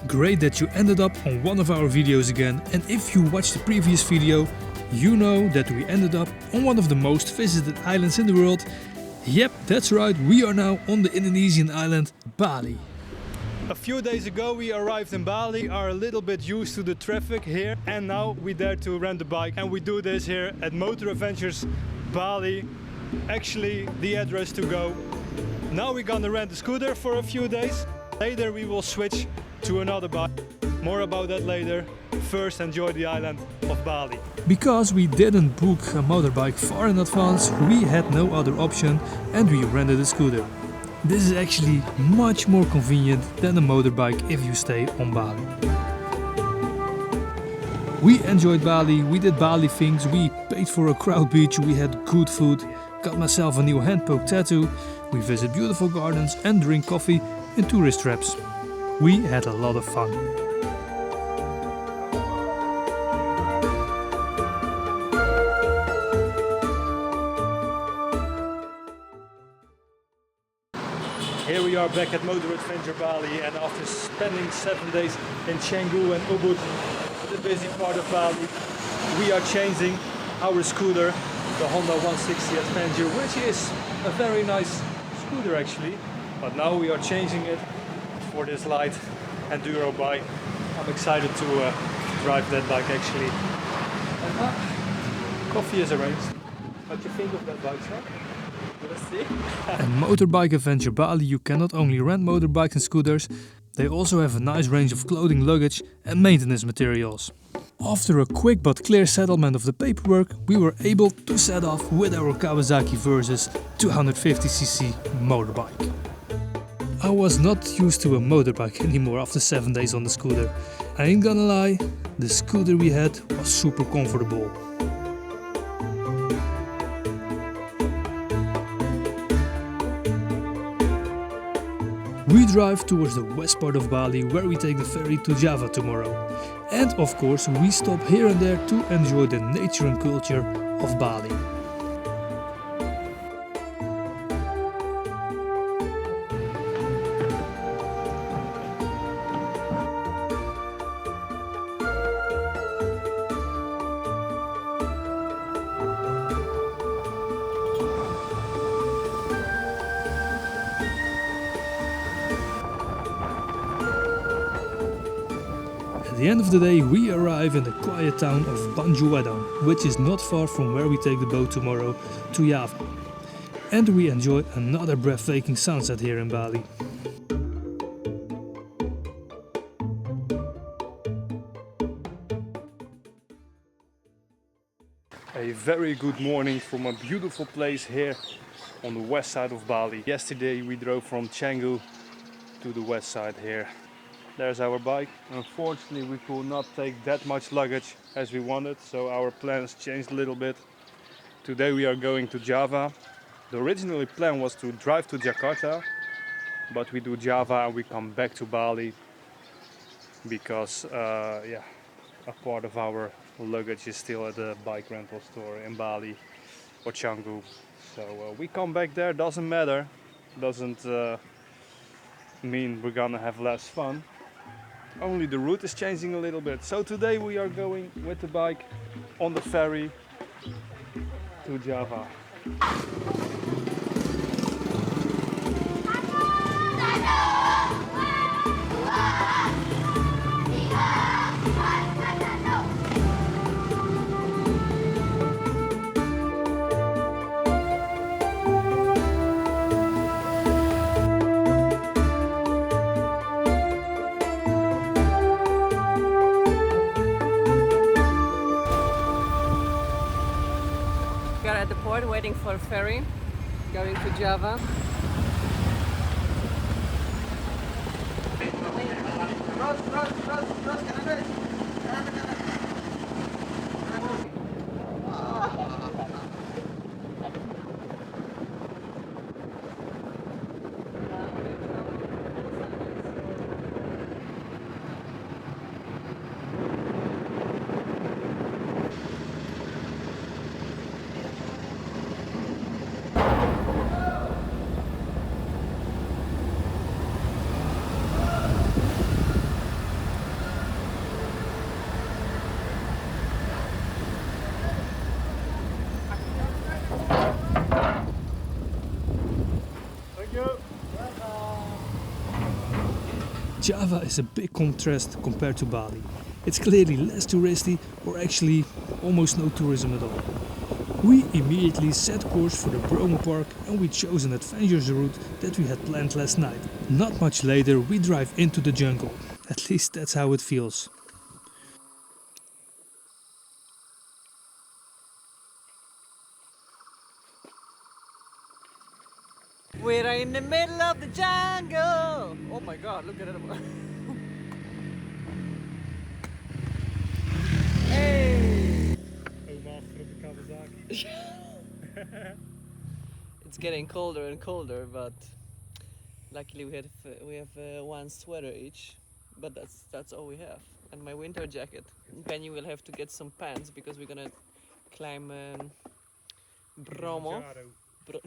Great that you ended up on one of our videos again, and if you watched the previous video, you know that we ended up on one of the most visited islands in the world. Yep, that's right, we are now on the Indonesian island Bali. A few days ago we arrived in Bali, are a little bit used to the traffic here, and now we dare to rent a bike, and we do this here at Motor Adventures Bali. Actually the address to go. Now we're gonna rent a scooter for a few days. Later we will switch to another bike. More about that later. First enjoy the island of Bali. Because we didn't book a motorbike far in advance, we had no other option and we rented a scooter. This is actually much more convenient than a motorbike if you stay on Bali. We enjoyed Bali, we did Bali things, we paid for a crowd beach, we had good food, got myself a new hand poke tattoo, we visit beautiful gardens and drink coffee in tourist traps. We had a lot of fun. Here we are back at Motor Adventure Bali, and after spending 7 days in Canggu and Ubud, the busy part of Bali, we are changing our scooter, the Honda 160 Adventure, which is a very nice scooter actually, but now we are changing it for this light enduro bike. I'm excited to drive that bike actually. And, coffee is arranged. What do you think of that bike, sir? At Motorbike Adventure Bali you can not only rent motorbikes and scooters, they also have a nice range of clothing, luggage and maintenance materials. After a quick but clear settlement of the paperwork, we were able to set off with our Kawasaki Versys 250cc motorbike. I was not used to a motorbike anymore after 7 days on the scooter. I ain't gonna lie, the scooter we had was super comfortable. We drive towards the west part of Bali, where we take the ferry to Java tomorrow. And of course we stop here and there to enjoy the nature and culture of Bali. At the end of the day we arrive in the quiet town of Banjuwadang, which is not far from where we take the boat tomorrow to Java. And we enjoy another breathtaking sunset here in Bali. A very good morning from a beautiful place here on the west side of Bali. Yesterday we drove from Canggu to the west side here. There's our bike. Unfortunately we could not take that much luggage as we wanted, so our plans changed a little bit. Today we are going to Java. The original plan was to drive to Jakarta, but we do Java and we come back to Bali because a part of our luggage is still at the bike rental store in Bali or Canggu. So we come back there, doesn't matter, doesn't mean we're gonna have less fun. Only the route is changing a little bit. So today we are going with the bike on the ferry to Java. We are at the port waiting for a ferry going to Java. Java is a big contrast compared to Bali. It's clearly less touristy, or actually almost no tourism at all. We immediately set course for the Bromo park and we chose an adventurous route that we had planned last night. Not much later we drive into the jungle. At least that's how it feels. We're in the middle of the jungle! Oh my god, look at it. Hey! Kawasaki. It's getting colder and colder, but luckily we have one sweater each. But that's all we have. And my winter jacket. Penny will have to get some pants because we're gonna climb Bromo.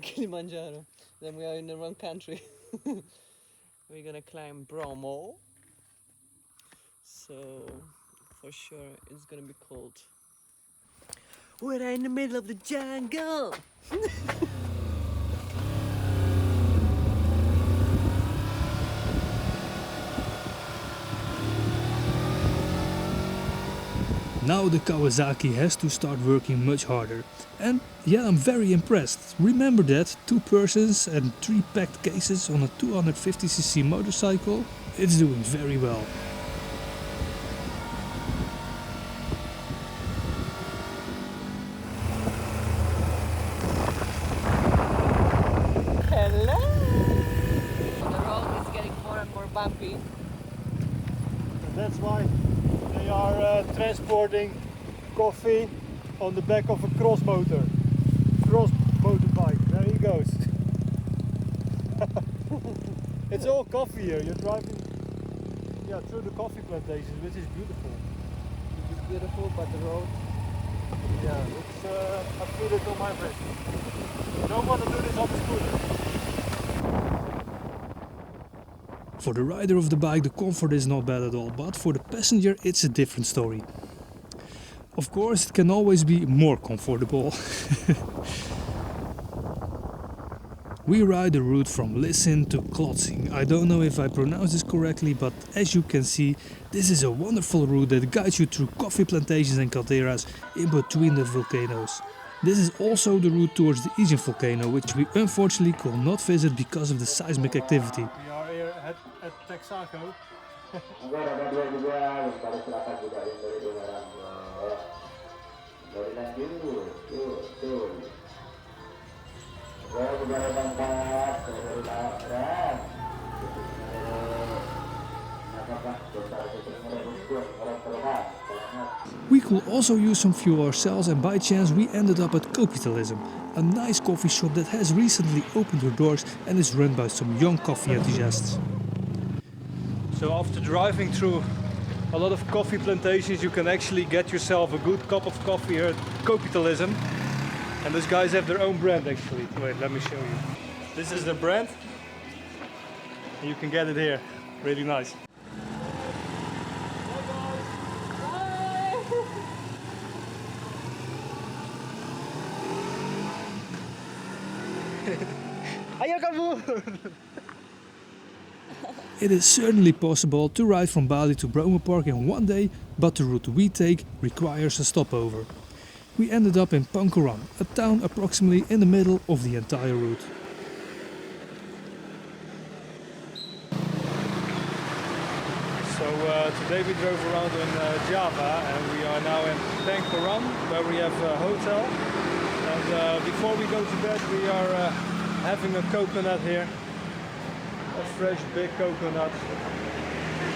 Kilimanjaro. Then we are in the wrong country. We're gonna climb Bromo. So for sure it's gonna be cold. We're in the middle of the jungle. Now the Kawasaki has to start working much harder. And yeah, I'm very impressed. Remember that, 2 persons and 3 packed cases on a 250cc motorcycle? It's doing very well. Hello! The road is getting more and more bumpy. That's why they are transporting coffee on the back of a cross motorbike. There he goes. It's all coffee here. You're driving through the coffee plantations, which is beautiful. It's beautiful, but the road. Yeah, it's I feel it on my wrist. You don't want to do this on the scooter. For the rider of the bike, the comfort is not bad at all, but for the passenger it's a different story. Of course, it can always be more comfortable. We ride the route from Listen to Klotzing. I don't know if I pronounce this correctly, but as you can see, this is a wonderful route that guides you through coffee plantations and calderas in between the volcanoes. This is also the route towards the Asian volcano, which we unfortunately could not visit because of the seismic activity. We are here at Texaco. We could also use some fuel ourselves, and by chance we ended up at Capitalism, a nice coffee shop that has recently opened her doors and is run by some young coffee enthusiasts. So after driving through a lot of coffee plantations, you can actually get yourself a good cup of coffee here at Capitalism. And those guys have their own brand actually. Wait, let me show you. This is their brand. And you can get it here. Really nice. Ayo kamu! It is certainly possible to ride from Bali to Bromo Park in one day, but the route we take requires a stopover. We ended up in Pancoran, a town approximately in the middle of the entire route. So today we drove around in Java and we are now in Pancoran, where we have a hotel. And before we go to bed we are having a coconut here. A fresh big coconut.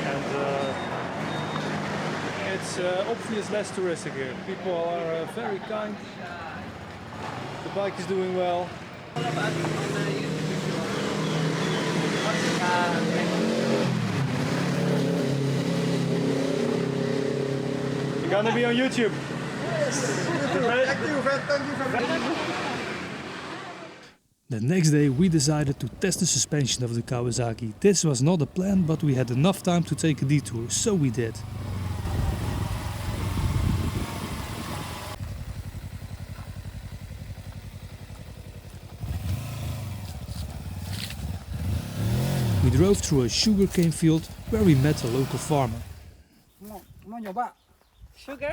And it's obviously less touristic here. People are very kind. The bike is doing well. You're gonna be on YouTube. Yes. The next day we decided to test the suspension of the Kawasaki. This was not a plan, but we had enough time to take a detour, so we did. We drove through a sugarcane field where we met a local farmer. Mau nyoba? Sugar?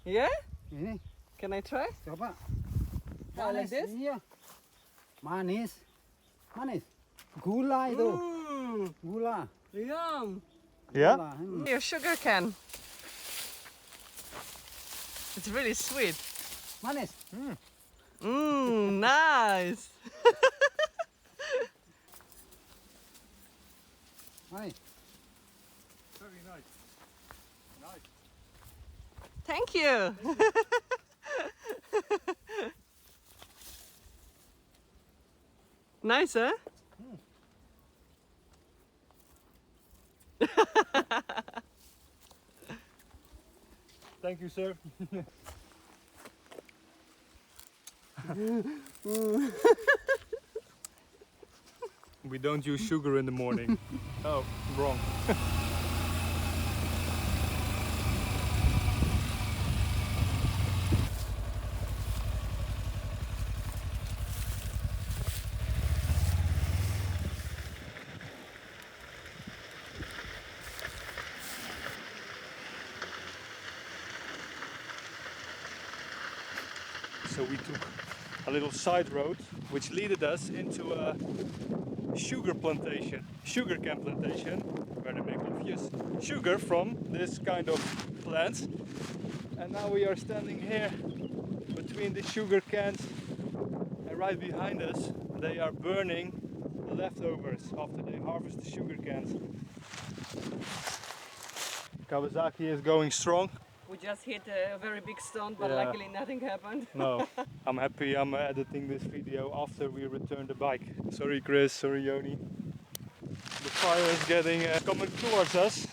Yeah? Ini, Can I try? coba. Oh, like this? Iya. Manis. Manis. Gula itu. Gula. Yum. Yeah? Gula. Your sugar can. It's really sweet. Manis. Nice. Manis. Very nice. Nice. Thank you. Nice, huh? Thank you, sir. We don't use sugar in the morning. Oh, wrong. So we took a little side road which led us into a sugarcane plantation, where they make obvious sugar from this kind of plants. And now we are standing here between the sugar cans, and right behind us they are burning the leftovers after they harvest the sugar cans. Kawasaki is going strong. We just hit a very big stone, but Yeah. luckily nothing happened. No, I'm happy I'm editing this video after we return the bike. Sorry Chris, sorry Yoni. The fire is getting coming towards us,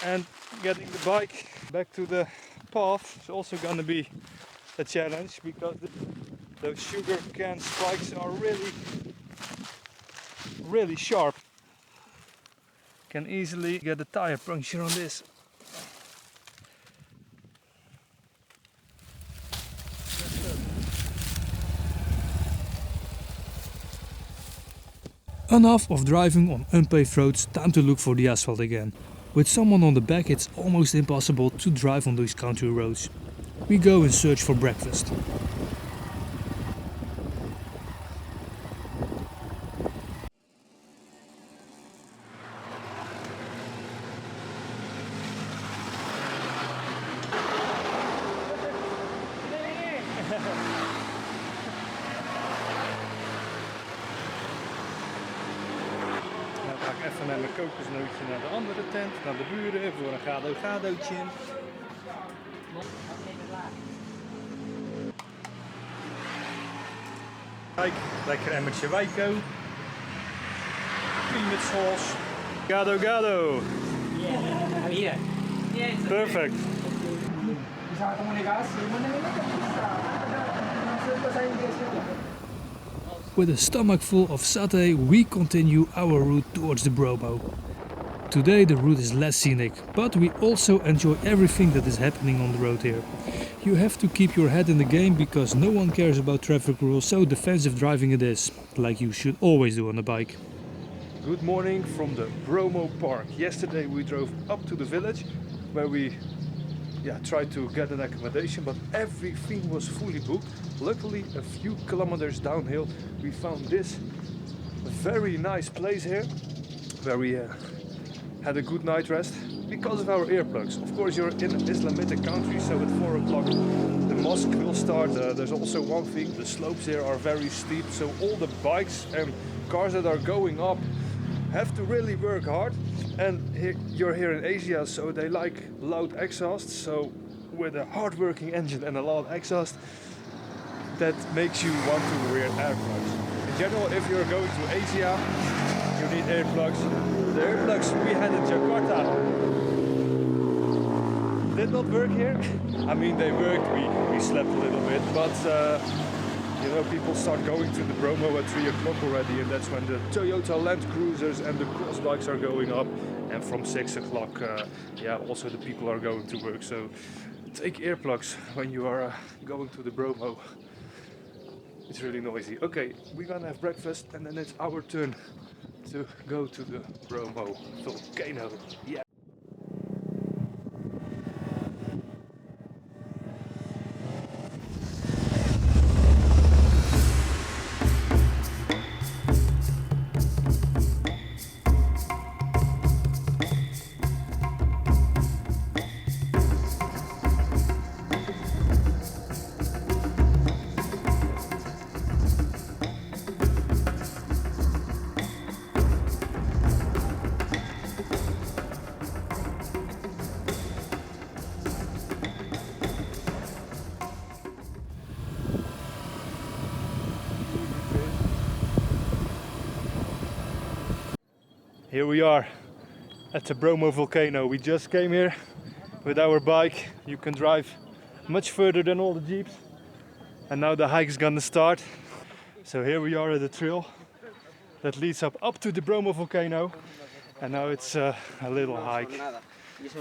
and getting the bike back to the path is also gonna be a challenge, because those sugar can spikes are really sharp. Can easily get a tire puncture on this. Enough of driving on unpaved roads, time to look for the asphalt again. With someone on the back, it's almost impossible to drive on these country roads. We go and search for breakfast. Dan ga ik even met mijn kokosnootje naar de andere tent, naar de buren, voor een gadootje. Kijk, lekker emmertje Wijko. Peanut sauce. Gado gado. Yeah, it's Perfect. Bisa komunikasi. Mana ini kan bisa. Ada bahasa Inggris juga. With a stomach full of satay, we continue our route towards the Bromo. Today the route is less scenic, but we also enjoy everything that is happening on the road here. You have to keep your head in the game, because no one cares about traffic rules, so defensive driving it is, like you should always do on a bike. Good morning from the Bromo Park. Yesterday we drove up to the village where we tried to get an accommodation, but everything was fully booked. Luckily, a few kilometers downhill we found this very nice place here where we had a good night rest because of our earplugs. Of course, you're in an Islamic country, so at 4 o'clock the mosque will start. There's also one thing, the slopes here are very steep, so all the bikes and cars that are going up have to really work hard. And here, you're here in Asia, so they like loud exhaust. So with a hard-working engine and a loud exhaust, that makes you want to wear earplugs. In general, if you're going to Asia, you need earplugs. The earplugs we had in Jakarta did not work here. I mean, they worked, we slept a little bit, but you know, people start going to the Bromo at 3 o'clock already, and that's when the Toyota Land Cruisers and the cross bikes are going up. And from 6 o'clock, also the people are going to work. So take earplugs when you are going to the Bromo. It's really noisy. Okay, we're gonna have breakfast, and then it's our turn to go to the Bromo volcano. Yeah. Here we are at the Bromo volcano. We just came here with our bike. You can drive much further than all the jeeps. And now the hike is gonna start. So here we are at the trail that leads up to the Bromo volcano. And now it's a little hike,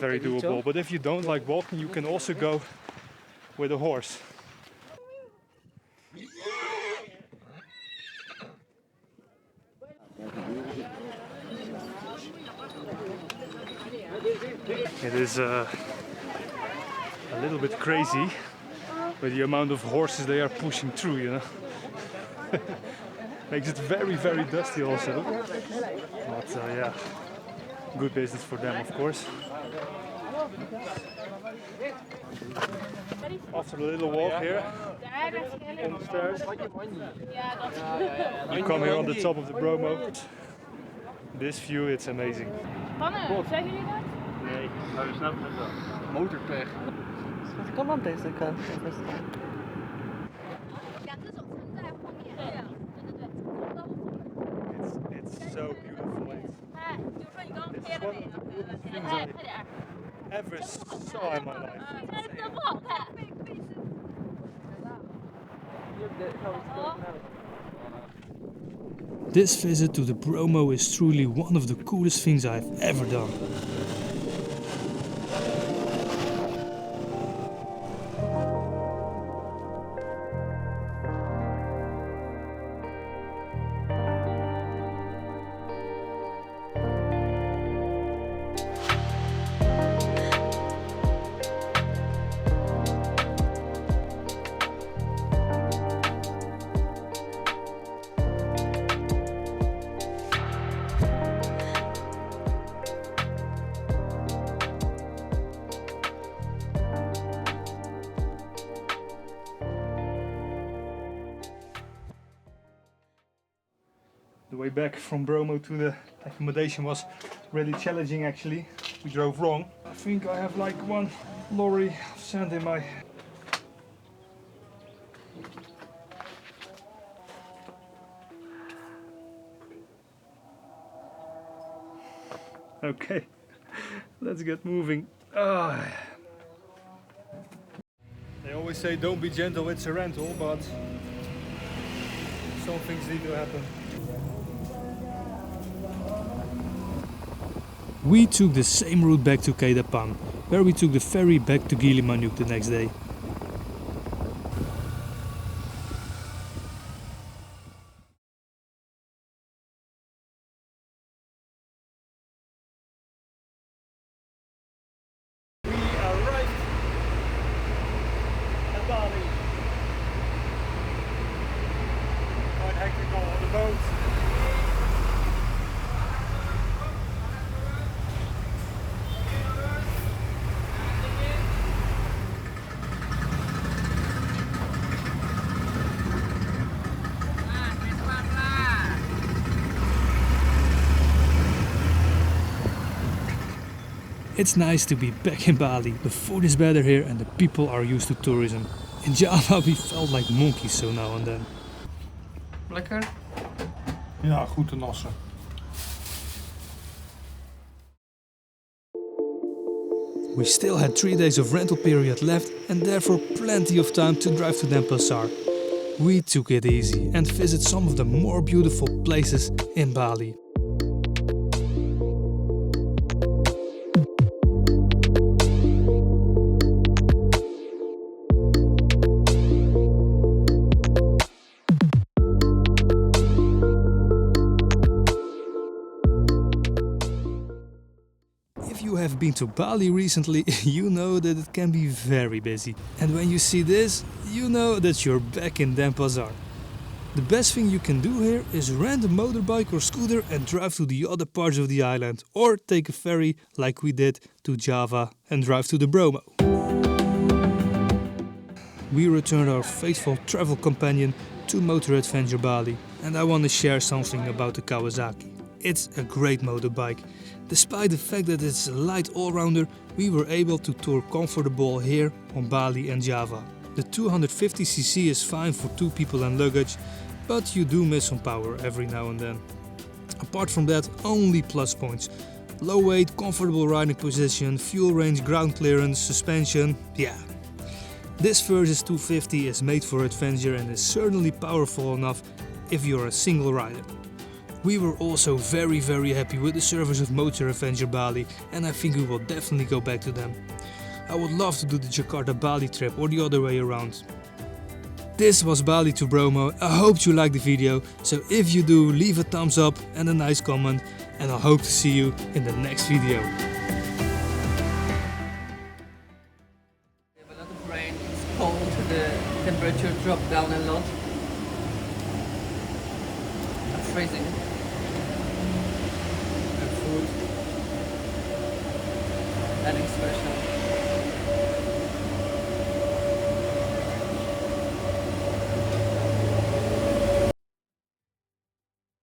very doable. But if you don't like walking, you can also go with a horse. It is a little bit crazy with the amount of horses they are pushing through, you know. Makes it very, very dusty also. But yeah, good business for them, of course. After a little walk here on the stairs, you come here on the top of the Bromo. This view, it's amazing. Pannen, zeggen jullie dat? Nee, maar we snappen het wel. Motorpech. Het kan op deze kant. 两只手撑在后面。对呀，对对对，撑到后面。 It's so beautiful. 哎，就说你刚刚拍了没？哎，快点儿。 Ever saw in my life. 哎，这不好看。This visit to the Bromo is truly one of the coolest things I've ever done. The way back from Bromo to the accommodation was really challenging actually. We drove wrong. I think I have like one lorry of sand in my... Okay, let's get moving. They always say don't be gentle, it's a rental, but some things need to happen. We took the same route back to Keidapang, where we took the ferry back to Gilimanuk the next day. We arrived at Bali. Quite hectic on the boat. It's nice to be back in Bali. The food is better here and the people are used to tourism. In Java we felt like monkeys so now and then. Lekker? Ja, goed te nassen. We still had 3 days of rental period left and therefore plenty of time to drive to Denpasar. We took it easy and visit some of the more beautiful places in Bali. If you have been to Bali recently, you know that it can be very busy. And when you see this, you know that you're back in Denpasar. The best thing you can do here is rent a motorbike or scooter and drive to the other parts of the island, or take a ferry like we did to Java and drive to the Bromo. We returned our faithful travel companion to Motor Adventure Bali, and I want to share something about the Kawasaki. It's a great motorbike. Despite the fact that it's a light all-rounder, we were able to tour comfortable here on Bali and Java. The 250cc is fine for 2 people and luggage, but you do miss some power every now and then. Apart from that, only plus points. Low weight, comfortable riding position, fuel range, ground clearance, suspension, yeah. This Versys 250 is made for adventure and is certainly powerful enough if you're a single rider. We were also very happy with the service of Motor Adventure Bali, and I think we will definitely go back to them. I would love to do the Jakarta Bali trip or the other way around. This was Bali to Bromo. I hope you liked the video, so if you do, leave a thumbs up and a nice comment, and I hope to see you in the next video. We have a lot of rain, it's cold, the temperature dropped down a lot. I'm freezing. And food. Nothing special.